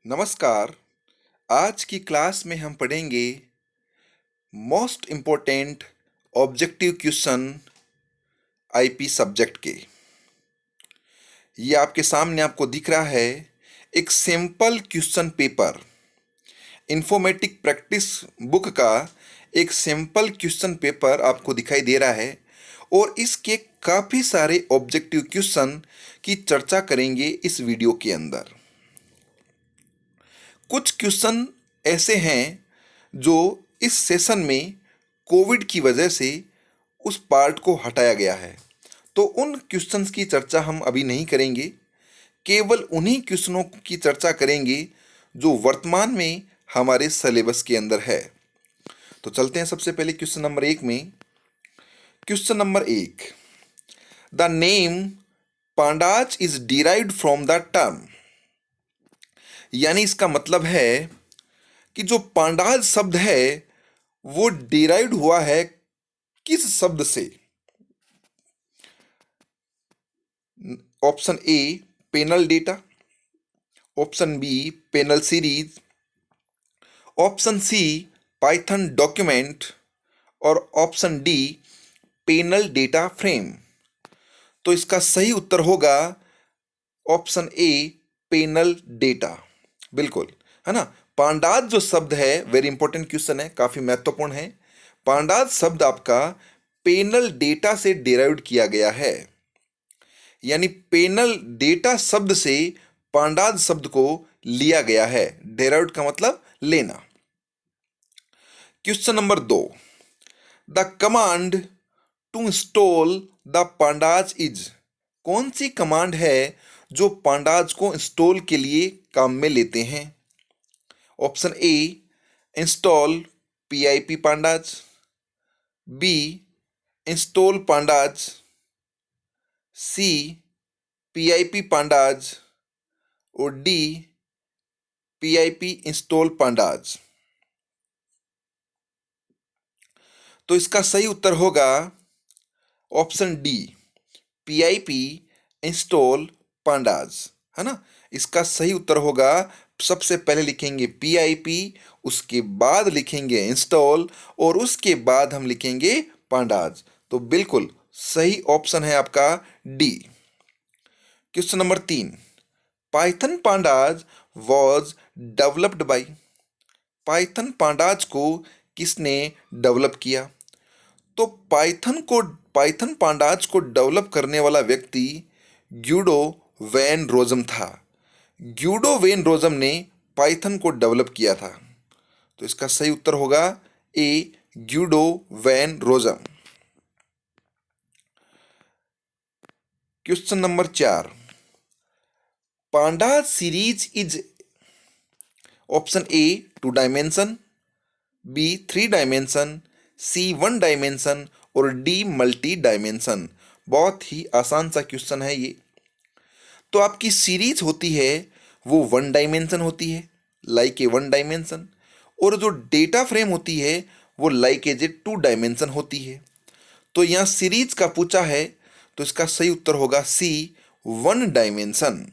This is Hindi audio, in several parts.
नमस्कार। आज की क्लास में हम पढ़ेंगे most important objective question IP subject के। ये आपके सामने आपको दिख रहा है एक simple question paper, informatic practice book का एक सिंपल क्वेश्चन पेपर आपको दिखाई दे रहा है और इसके काफ़ी सारे ऑब्जेक्टिव क्वेश्चन की चर्चा करेंगे इस वीडियो के अंदर। कुछ क्वेश्चन ऐसे हैं जो इस सेशन में कोविड की वजह से उस पार्ट को हटाया गया है, तो उन क्वेश्चंस की चर्चा हम अभी नहीं करेंगे, केवल उन्हीं क्वेश्चनों की चर्चा करेंगे जो वर्तमान में हमारे सिलेबस के अंदर है। तो चलते हैं सबसे पहले क्वेश्चन नंबर 1 में। Question number 1, the name pandas is derived from the term, यानी इसका मतलब है कि जो पांडाज शब्द है वो डिराइव्ड हुआ है किस शब्द से। Option A panel data, option B panel series, option C Python document और option D panel data frame. तो इसका सही उत्तर होगा ऑप्शन ए पेनल डेटा। बिल्कुल, है ना। पांडाज जो शब्द है, वेरी इंपॉर्टेंट क्वेश्चन है, काफी महत्वपूर्ण है। पांडाज शब्द आपका पेनल डेटा से डिराइव्ड किया गया है, यानी पेनल डेटा शब्द से पांडाज शब्द को लिया गया है। डिराइव्ड का मतलब लेना। Question number 2, the command to install the pandas is, कौन सी कमांड है जो पांडाज को इंस्टॉल के लिए काम में लेते हैं। Option A install PIP pandas, B install pandas, C PIP pandas और डी पीआईपी इंस्टॉल पांडाज। तो इसका सही उत्तर होगा option D PIP install pandas, है ना। इसका सही उत्तर होगा, सबसे पहले लिखेंगे पीआईपी, उसके बाद लिखेंगे इंस्टॉल और उसके बाद हम लिखेंगे पांडाज। तो बिल्कुल सही ऑप्शन है आपका D. Question number 3, Python pandas was developed by, Python pandas को किसने डेवलप किया। तो पाइथन पांडाज को डेवलप करने वाला व्यक्ति ग्यूडो वैन रोजम था। ग्यूडो वैन रोजम ने पाइथन को डेवलप किया था। तो इसका सही उत्तर होगा A Guido van Rossum. Question number 4, pandas series is, option A 2 dimension, B 3 dimension, C 1 dimension और डी मल्टी डायमेंशन। बहुत ही आसान सा क्वेश्चन है ये। तो आपकी सीरीज होती है वो 1 डायमेंशन होती है, लाइक ए 1 डायमेंशन, और जो डेटा फ्रेम होती है वो लाइक एज ए 2 डायमेंशन होती है। तो यहाँ सीरीज का पूछा है, तो इसका सही उत्तर होगा सी 1 डायमेंशन।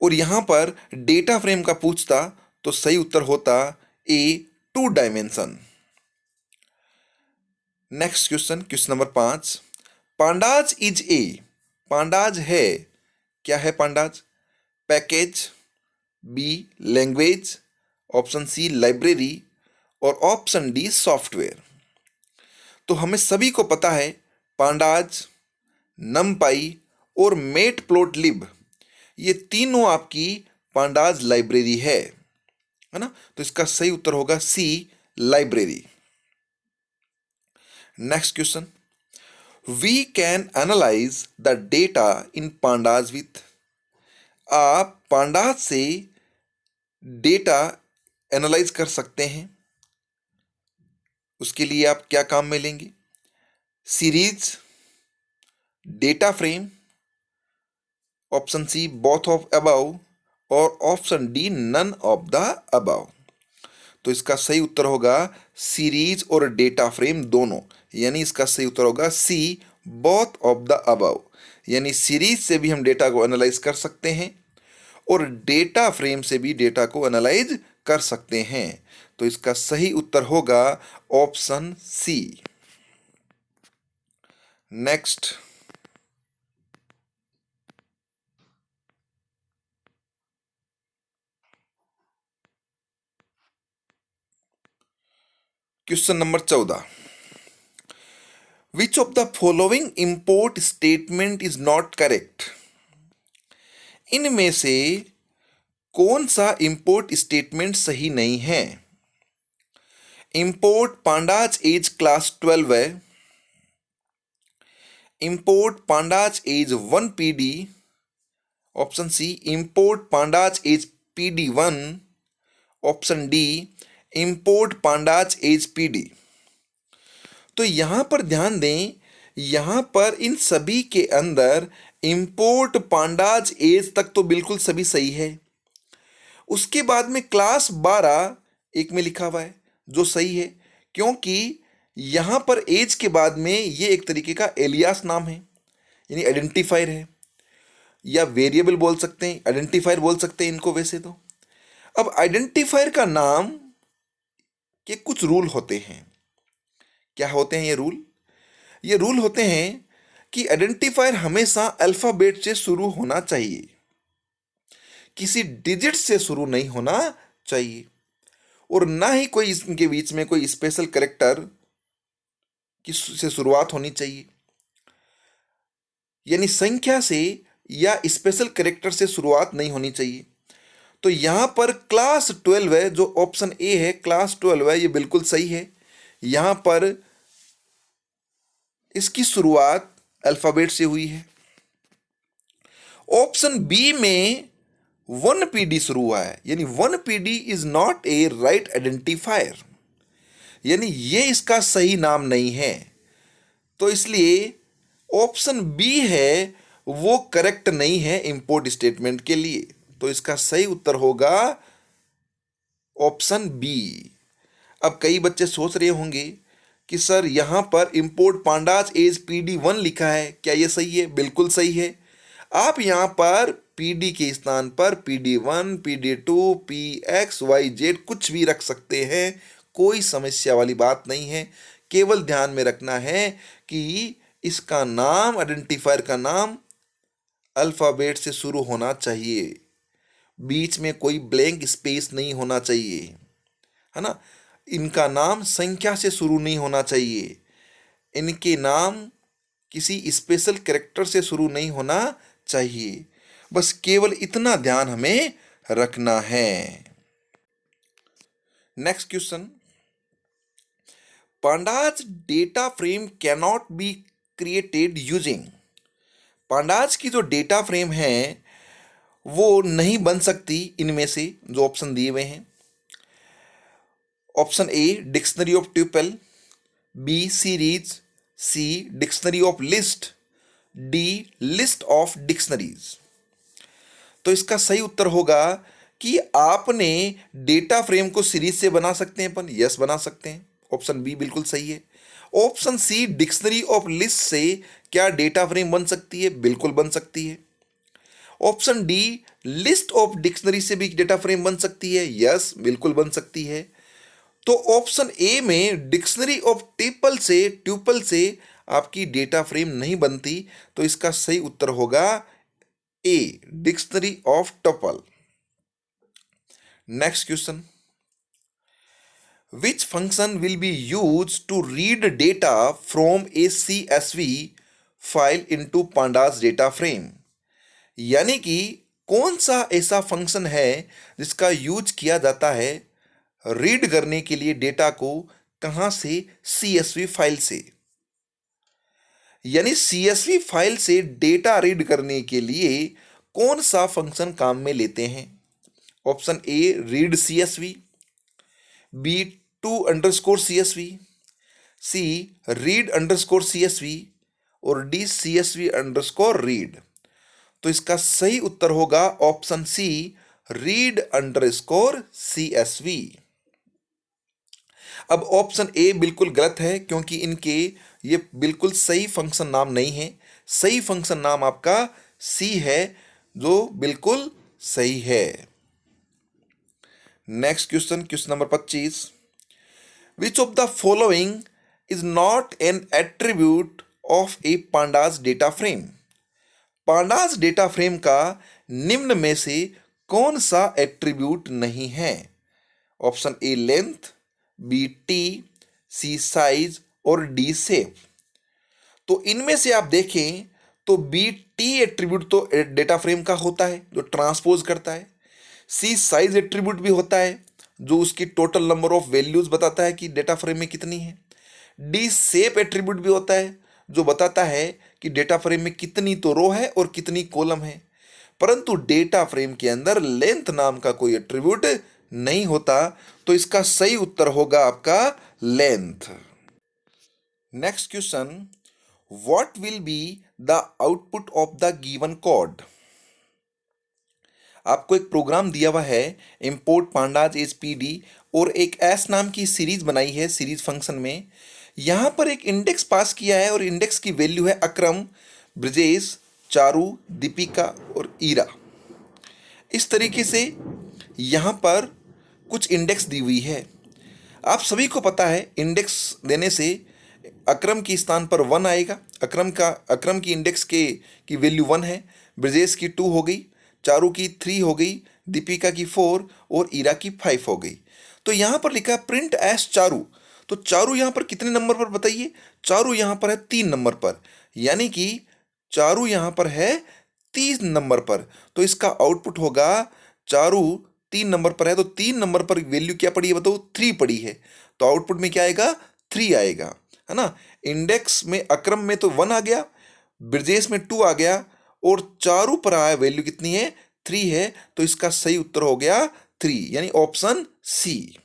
और यहां पर डेटा फ्रेम का पूछता तो सही उत्तर होता A 2 dimension. Next question, question number 5, pandas is A, pandas है, क्या है pandas. Package, B language, option C library और ऑप्शन डी सॉफ्टवेयर। तो हमें सभी को पता है पांडाज, नमपाई और मैटप्लोटलिब, ये तीनों आपकी पांडाज लाइब्रेरी है ना। तो इसका सही उत्तर होगा C library. Next question, we can analyse the data in pandas with, आप पांडाज से डेटा एनालाइज कर सकते हैं। उसके लिए आप क्या काम में लेंगे, series, data frame, option C both of above और option D none of the above. तो इसका सही उत्तर होगा सीरीज और डेटा फ्रेम दोनों, यानी इसका सही उत्तर होगा सी बोथ ऑफ द अबव। यानी सीरीज से भी हम डेटा को एनालाइज कर सकते हैं और डेटा फ्रेम से भी डेटा को एनालाइज कर सकते हैं। तो इसका सही उत्तर होगा option C. Next, question number 14। Which of the following import statement is not correct? इनमें से कौन सा इंपोर्ट स्टेटमेंट सही नहीं है? इंपोर्ट पांडाज एज क्लास 12 है, import pandas as 1 PD, option C import pandas as PD1, option D import pandas as PD। तो यहां पर ध्यान दें, यहां पर इन सभी के अंदर इंपोर्ट पांडाज एज तक तो बिल्कुल सभी सही है। उसके बाद में क्लास 12 एक में लिखा हुआ है जो सही है, क्योंकि यहां पर एज के बाद में ये एक तरीके का एलियास नाम है, यानी आइडेंटिफायर है, या वेरिएबल बोल सकते हैं, आइडेंटिफायर बोल सकते हैं इनको वैसे तो। अब आइडेंटिफायर का नाम के कुछ रूल होते हैं। क्या होते हैं ये रूल? ये रूल होते हैं कि आइडेंटिफायर हमेशा अल्फाबेट से शुरू होना चाहिए, किसी डिजिट से शुरू नहीं होना चाहिए, और ना ही कोई इनके बीच में कोई स्पेशल कैरेक्टर की से शुरुआत होनी चाहिए, यानी संख्या से या स्पेशल कैरेक्टर से शुरुआत नहीं होनी चाहिए। तो यहां पर क्लास 12 है, जो ऑप्शन ए है क्लास 12 है, ये बिल्कुल सही है। यहां पर इसकी शुरुआत अल्फाबेट से हुई है। ऑप्शन बी में 1 PD शुरू हुआ है, यानी 1 PD is not a right identifier, यानी ये इसका सही नाम नहीं है। तो इसलिए ऑप्शन बी है वो करेक्ट नहीं है इंपोर्ट स्टेटमेंट के लिए। तो इसका सही उत्तर होगा ऑप्शन बी। अब कई बच्चे सोच रहे होंगे कि सर यहां पर इंपोर्ट पांडाज एज PD1 लिखा है, क्या यह सही है? बिल्कुल सही है। आप यहां पर PD के स्थान पर PD1, PD2, PXYZ कुछ भी रख सकते हैं, कोई समस्या वाली बात नहीं है। केवल ध्यान में रखना है कि इसका नाम, आइडेंटिफायर का नाम अल्फाबेट से शुरू होना चाहिए, बीच में कोई ब्लैंक स्पेस नहीं होना चाहिए, है ना। इनका नाम संख्या से शुरू नहीं होना चाहिए, इनके नाम किसी स्पेशल कैरेक्टर से शुरू नहीं होना चाहिए। बस केवल इतना ध्यान हमें रखना है। Next question, pandas data frame cannot be created using. Pandas की जो डेटा फ्रेम है वो नहीं बन सकती इनमें से जो ऑप्शन दिए हुए हैं। Option A dictionary of tuple, B series, C dictionary of list, D list of dictionaries. तो इसका सही उत्तर होगा कि आपने डेटा फ्रेम को सीरीज से बना सकते हैं अपन, यस बना सकते हैं, ऑप्शन बी बिल्कुल सही है। Option C dictionary of list से क्या डेटा फ्रेम बन सकती है? बिल्कुल बन सकती है। Option D list of dictionary से भी डेटा फ्रेम बन सकती है, यस बिल्कुल बन सकती है। तो ऑप्शन ए में डिक्शनरी ऑफ ट्यूपल से आपकी डेटा फ्रेम नहीं बनती, तो इसका सही उत्तर होगा ए dictionary of tuple. Next question, which function will be used to read data from a CSV file into pandas data frame? यानी कि कौन सा ऐसा फंक्शन है जिसका यूज किया जाता है रीड करने के लिए डेटा को, कहां से? CSV फाइल से। यानी CSV फाइल से डेटा रीड करने के लिए कौन सा फंक्शन काम में लेते हैं? Option A read CSV, B to_CSV, C read_CSV और डी CSV_read। तो इसका सही उत्तर होगा ऑप्शन सी read_CSV। अब ऑप्शन ए बिल्कुल गलत है, क्योंकि इनके ये बिल्कुल सही फंक्शन नाम नहीं है। सही फंक्शन नाम आपका सी है, जो बिल्कुल सही है। Next question, question number 25। Which of the following is not an attribute of a pandas data frame? Pandas data frame का निम्न में से कौन सा एट्रीब्यूट नहीं है? Option A length, B T, C size और डी शेप। तो इनमें से आप देखें तो बी टी एट्रीब्यूट तो डेटा फ्रेम का होता है जो ट्रांसपोज करता है। सी साइज एट्रीब्यूट भी होता है जो उसकी टोटल नंबर ऑफ वैल्यूज बताता है कि डेटा फ्रेम में कितनी है। डी शेप एट्रीब्यूट भी होता है जो बताता है कि डेटा फ्रेम में कितनी तो रो है और कितनी कॉलम है। परंतु डेटा फ्रेम के अंदर लेंथ नाम का कोई एट्रीब्यूट नहीं होता, तो इसका सही उत्तर होगा आपका length. Next question, what will be the output of the given code? आपको एक प्रोग्राम दिया हुआ है इंपोर्ट पांडाज एज पीडी और एक एस नाम की सीरीज बनाई है सीरीज फंक्शन में। यहां पर एक इंडेक्स पास किया है और इंडेक्स की वैल्यू है अक्रम, ब्रजेश, चारू, दीपिका और ईरा। इस तरीके से यहां पर कुछ इंडेक्स दी हुई है। आप सभी को पता है इंडेक्स देने से अक्रम की स्थान पर 1 आएगा। अक्रम की इंडेक्स की वैल्यू 1 है, ब्रजेश की 2 हो गई, चारू की 3 हो गई, दीपिका की 4 और ईरा की 5 हो गई। तो यहां पर लिखा है प्रिंट एस चारू। तो चारू यहां पर कितने नंबर पर बताइए? चारू यहां पर है 3 नंबर पर, यानी कि चारू यहां पर है 3 नंबर पर। तो इसका आउटपुट होगा, चारू 3 नंबर पर है तो 3 नंबर पर वैल्यू क्या पड़ी है बताओ? 3 पड़ी है। तो आउटपुट में क्या आएगा? 3 आएगा, है ना। इंडेक्स में अक्रम में तो 1 आ गया, ब्रजेश में 2 आ गया और चारू पर आया वैल्यू कितनी है? 3 है। तो इसका सही उत्तर हो गया 3, यानी ऑप्शन सी।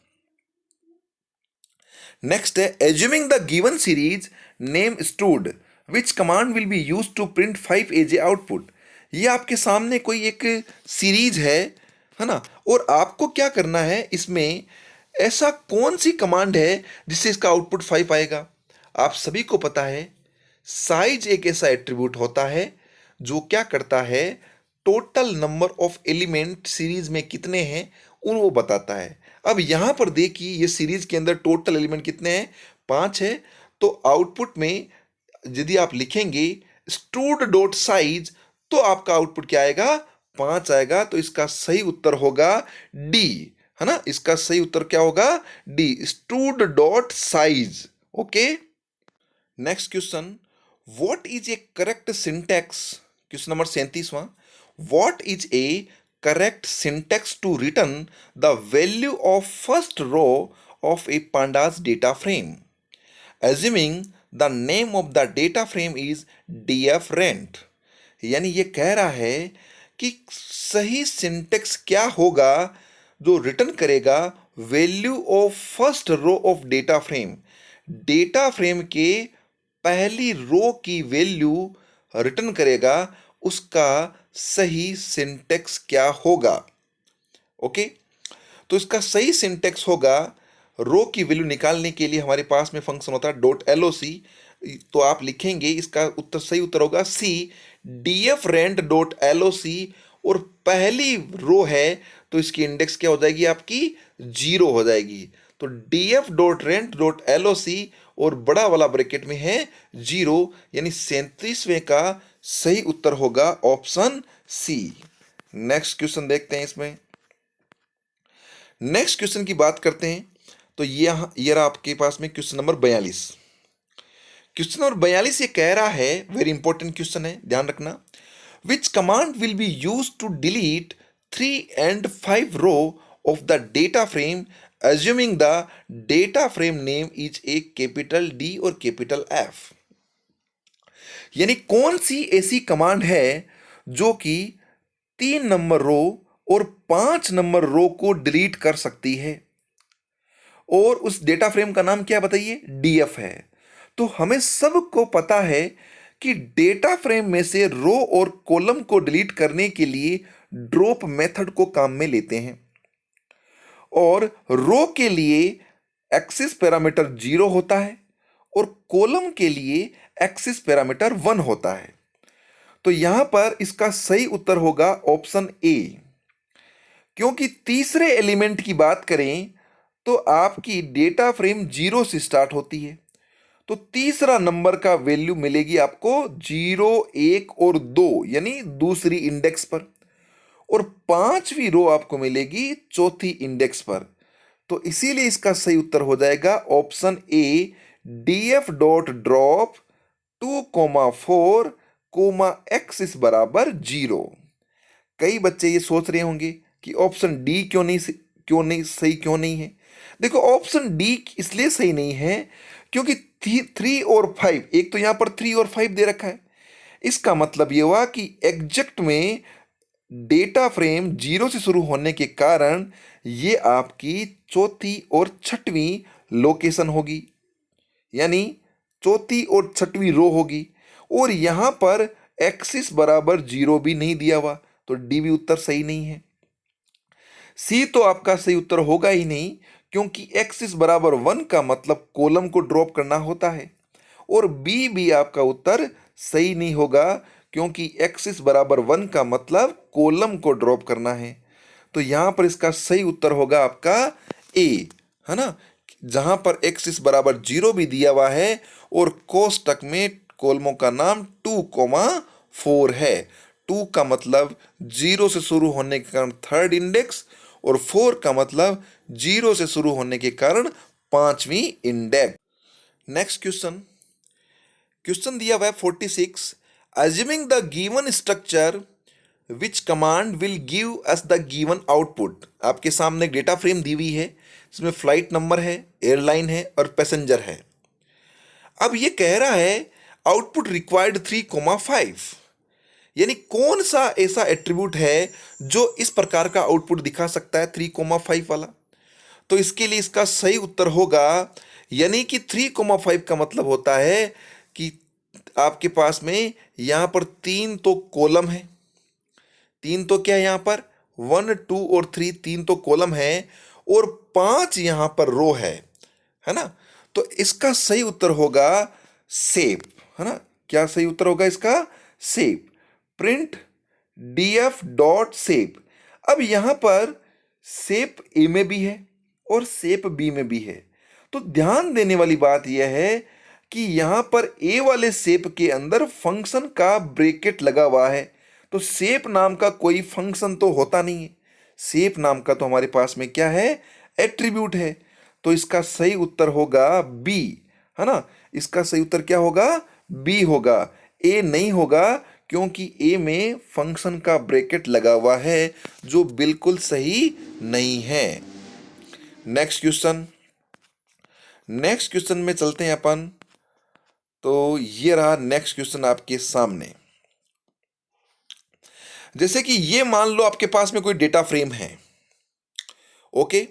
नेक्स्ट है assuming the given series name stud which command will be use to print 5 as a output. ये आपके सामने कोई एक सीरीज है ना, और आपको क्या करना है इसमें, ऐसा कौन सी कमांड है जिससे इसका आउटपुट 5 आएगा? आप सभी को पता है साइज एक ऐसा एट्रीब्यूट होता है जो क्या करता है, total number of element series में कितने हैं उन वो बताता है। अब यहां पर देखिए ये सीरीज के अंदर टोटल एलिमेंट कितने हैं? 5 है। तो आउटपुट में यदि आप लिखेंगे स्टूड डॉट साइज तो आपका आउटपुट क्या आएगा? 5 आएगा। तो इसका सही उत्तर होगा डी, है ना। इसका सही उत्तर क्या होगा? D, stud dot size. Okay. Next question, what is a correct syntax? Question number 37वां। What is a correct syntax to return the value of first row of a pandas data frame assuming the name of the data frame is df rent? यानी ये कह रहा है कि सही सिंटेक्स क्या होगा जो रिटर्न करेगा value of first row of data frame, data frame के पहली रो की वैल्यू रिटर्न करेगा, उसका सही सिंटेक्स क्या होगा? ओके। तो इसका सही सिंटेक्स होगा, रो की वैल्यू निकालने के लिए हमारे पास में फंक्शन होता है डॉट LOC। तो आप लिखेंगे इसका उत्तर, सही उत्तर होगा सी, df rent डॉट LOC। और पहली रो है तो इसकी इंडेक्स क्या हो जाएगी? आपकी 0 हो जाएगी। तो df dot rent dot LOC और बड़ा वाला ब्रैकेट में है 0, यानी 37वें का सही उत्तर होगा ऑप्शन सी। नेक्स्ट क्वेश्चन देखते हैं इसमें। नेक्स्ट क्वेश्चन की बात करते हैं तो ये रहा आपके पास में क्वेश्चन नंबर 42। क्वेश्चन नंबर 42 ये कह रहा है, वेरी इंपॉर्टेंट क्वेश्चन है, ध्यान रखना। Which command will be use to delete 3 and 5 row of the data frame assuming the data frame name is a capital D और capital F? यानी कौन सी ऐसी कमांड है जो कि 3 नंबर रो और 5 नंबर रो को डिलीट कर सकती है, और उस डेटा फ्रेम का नाम क्या बताइए? DF है। तो हमें सबको पता है कि डेटा फ्रेम में से रो और कॉलम को डिलीट करने के लिए ड्रॉप मेथड को काम में लेते हैं, और रो के लिए एक्सिस पैरामीटर 0 होता है और कॉलम के लिए एक्सिस पैरामीटर 1 होता है। तो यहां पर इसका सही उत्तर होगा ऑप्शन ए। क्योंकि तीसरे एलिमेंट की बात करें तो आपकी डेटा फ्रेम 0 से स्टार्ट होती है, तो तीसरा नंबर का वैल्यू मिलेगी आपको 0, 1 और 2 यानी दूसरी इंडेक्स पर, और पांचवी रो आपको मिलेगी चौथी इंडेक्स पर। तो इसीलिए इसका सही उत्तर हो जाएगा option A, df dot drop 2,4, x बराबर 0। कई बच्चे ये सोच रहे होंगे कि ऑप्शन डी क्यों नहीं सही, क्यों नहीं है। देखो ऑप्शन डी इसलिए सही नहीं है क्योंकि 3 और 5, एक तो यहां पर 3 और 5 दे रखा है, इसका मतलब ये हुआ कि एग्जैक्ट में डेटा फ्रेम 0 से शुरू होने के कारण ये आपकी चौथी और छठवीं लोकेशन होगी, यानी चौथी और छठवीं रो होगी, और यहां पर एक्सिस बराबर 0 भी नहीं दिया हुआ, तो डी भी उत्तर सही नहीं है। सी तो आपका सही उत्तर होगा ही नहीं क्योंकि एक्सिस बराबर 1 का मतलब कॉलम को ड्रॉप करना होता है, और बी भी आपका उत्तर सही नहीं होगा क्योंकि एक्सिस बराबर 1 का मतलब कॉलम को ड्रॉप करना है। तो यहां पर इसका सही उत्तर होगा आपका ए, है ना, जहां पर एक्सिस बराबर 0 भी दिया हुआ है और कोष्टक में कॉलमों का नाम 2,4 है। 2 का मतलब 0 से शुरू होने के कारण थर्ड इंडेक्स, और 4 का मतलब 0 से शुरू होने के कारण पांचवी इंडेक्स। नेक्स्ट क्वेश्चन, क्वेश्चन दिया हुआ है 46, assuming the given structure which command will give us the given output. आपके सामने एक डेटा फ्रेम दी हुई है, इसमें फ्लाइट नंबर है, एयरलाइन है और पैसेंजर है। अब ये कह रहा है आउटपुट रिक्वायर्ड 3,5, यानी कौन सा ऐसा एट्रीब्यूट है जो इस प्रकार का आउटपुट दिखा सकता है 3,5 वाला। तो इसके लिए इसका सही उत्तर होगा, यानी कि 3,5 का मतलब होता है कि आपके पास में यहां पर 3 तो कॉलम है, 3 तो क्या है यहां पर 1, 2 और 3, 3 तो कॉलम है, और 5 यहां पर रो है ना। तो इसका सही उत्तर होगा सेप, है ना। क्या सही उत्तर होगा इसका? सेप, प्रिंट df डॉट सेप। अब यहां पर सेप ए में भी है और सेप बी में भी है, तो ध्यान देने वाली बात यह है कि यहां पर ए वाले सेप के अंदर फंक्शन का ब्रैकेट लगा हुआ है, तो सेप नाम का कोई फंक्शन तो होता नहीं है, सेप नाम का तो हमारे पास में क्या है, एट्रीब्यूट है। तो इसका सही उत्तर होगा बी, है ना। इसका सही उत्तर क्या होगा? बी होगा, ए नहीं होगा, क्योंकि ए में फंक्शन का ब्रैकेट लगा हुआ है जो बिल्कुल सही नहीं है। नेक्स्ट क्वेश्चन, नेक्स्ट क्वेश्चन में चलते हैं अपन। तो ये रहा नेक्स्ट क्वेश्चन आपके सामने। जैसे कि ये मान लो आपके पास में कोई डेटा फ्रेम है, ओके,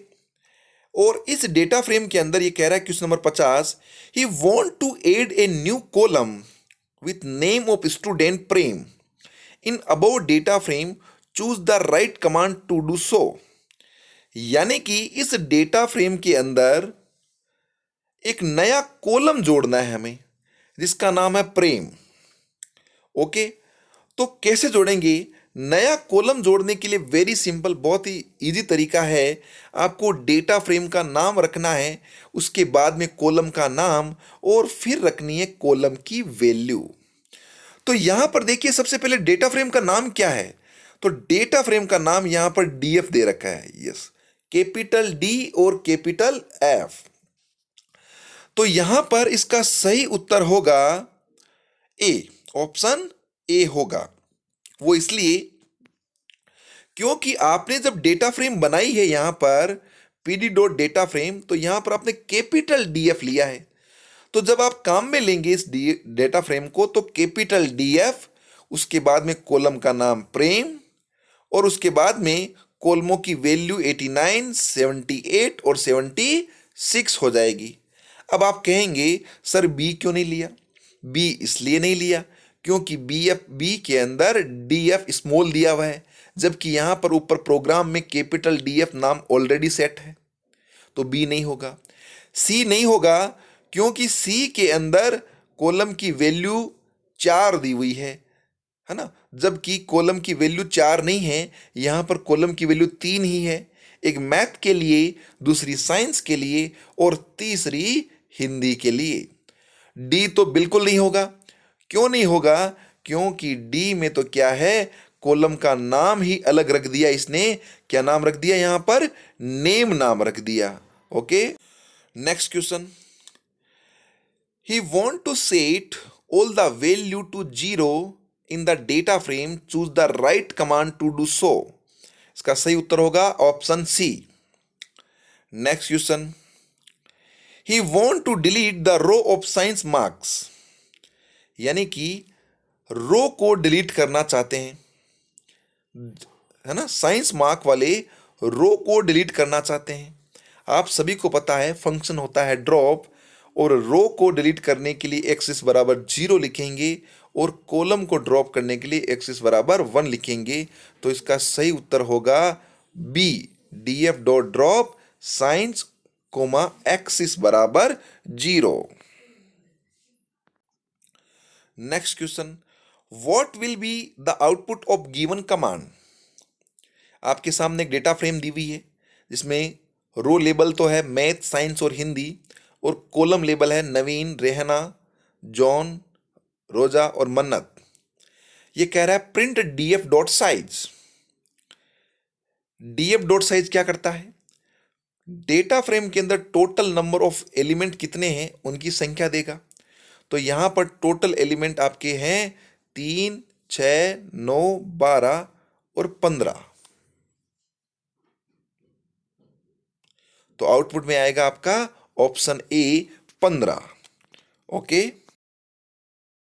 और इस डेटा फ्रेम के अंदर ये कह रहा है question number 50, he want to add a new column with name of student Prem in above data frame, choose the right command to do so। यानी कि इस डेटा फ्रेम के अंदर एक नया कॉलम जोड़ना है हमें जिसका नाम है प्रेम, ओके। तो कैसे जोड़ेंगे? नया कॉलम जोड़ने के लिए वेरी सिंपल, बहुत ही इजी तरीका है। आपको डेटा फ्रेम का नाम रखना है, उसके बाद में कॉलम का नाम, और फिर रखनी है कॉलम की वैल्यू। तो यहां पर देखिए सबसे पहले डेटा फ्रेम का नाम क्या है, तो डेटा फ्रेम का नाम यहां पर डीएफ दे रखा है, यस, कैपिटल डी और कैपिटल एफ। तो यहां पर इसका सही उत्तर होगा ए, ऑप्शन ए होगा। वो इसलिए क्योंकि आपने जब डेटा फ्रेम बनाई है यहां पर pd डॉट डेटा फ्रेम, तो यहां पर आपने कैपिटल डीएफ लिया है। तो जब आप काम में लेंगे इस डेटा फ्रेम को, तो कैपिटल डीएफ, उसके बाद में कॉलम का नाम प्रेम, और उसके बाद में कॉलमों की वैल्यू 89, 78 और 76 हो जाएगी। अब आप कहेंगे सर बी क्यों नहीं लिया? बी इसलिए नहीं लिया क्योंकि बी के अंदर डीएफ स्मॉल दिया हुआ है, जबकि यहां पर ऊपर प्रोग्राम में कैपिटल डीएफ नाम ऑलरेडी सेट है, तो बी नहीं होगा। सी नहीं होगा क्योंकि सी के अंदर कॉलम की वैल्यू 4 दी हुई है है ना, जबकि कॉलम की वैल्यू 4 नहीं है, यहाँ पर कॉलम की वैल्यू 3 ही है। एक मैथ के लिए, दूसरी साइंस के लिए और तीसरी हिंदी के लिए। डी तो बिल्कुल नहीं होगा। क्यों नहीं होगा? क्योंकि डी में तो क्या है, कॉलम का नाम ही अलग रख दिया इसने। क्या नाम रख दिया यहां पर? नेम नाम रख दिया। Okay, next question. He want to set all the value to zero in the data frame. Choose the right command to do so. इसका सही उत्तर होगा option C. Next question. He want to delete the row of science marks. यानी कि रो को डिलीट करना चाहते हैं, है ना, साइंस मार्क वाले रो को डिलीट करना चाहते हैं। आप सभी को पता है फंक्शन होता है ड्रॉप, और रो को डिलीट करने के लिए एक्सिस बराबर 0 लिखेंगे और कॉलम को ड्रॉप करने के लिए एक्सिस बराबर 1 लिखेंगे। तो इसका सही उत्तर होगा B, df dot drop science comma axis बराबर 0। Next question. What will be the output of given command? आपके सामने एक डेटा फ्रेम दी हुई है जिसमें रो लेबल तो है मैथ, साइंस और हिंदी, और कॉलम लेबल है नवीन, रेहना, जॉन, रोजा और मन्नत। ये कह रहा है print DF dot size. DF dot size क्या करता है? डेटा फ्रेम के अंदर टोटल नंबर ऑफ एलिमेंट कितने हैं उनकी संख्या देगा। तो यहां पर टोटल एलिमेंट आपके हैं 3, 6, 9, 12 और 15। तो आउटपुट में आएगा आपका ऑप्शन ए 15। ओके।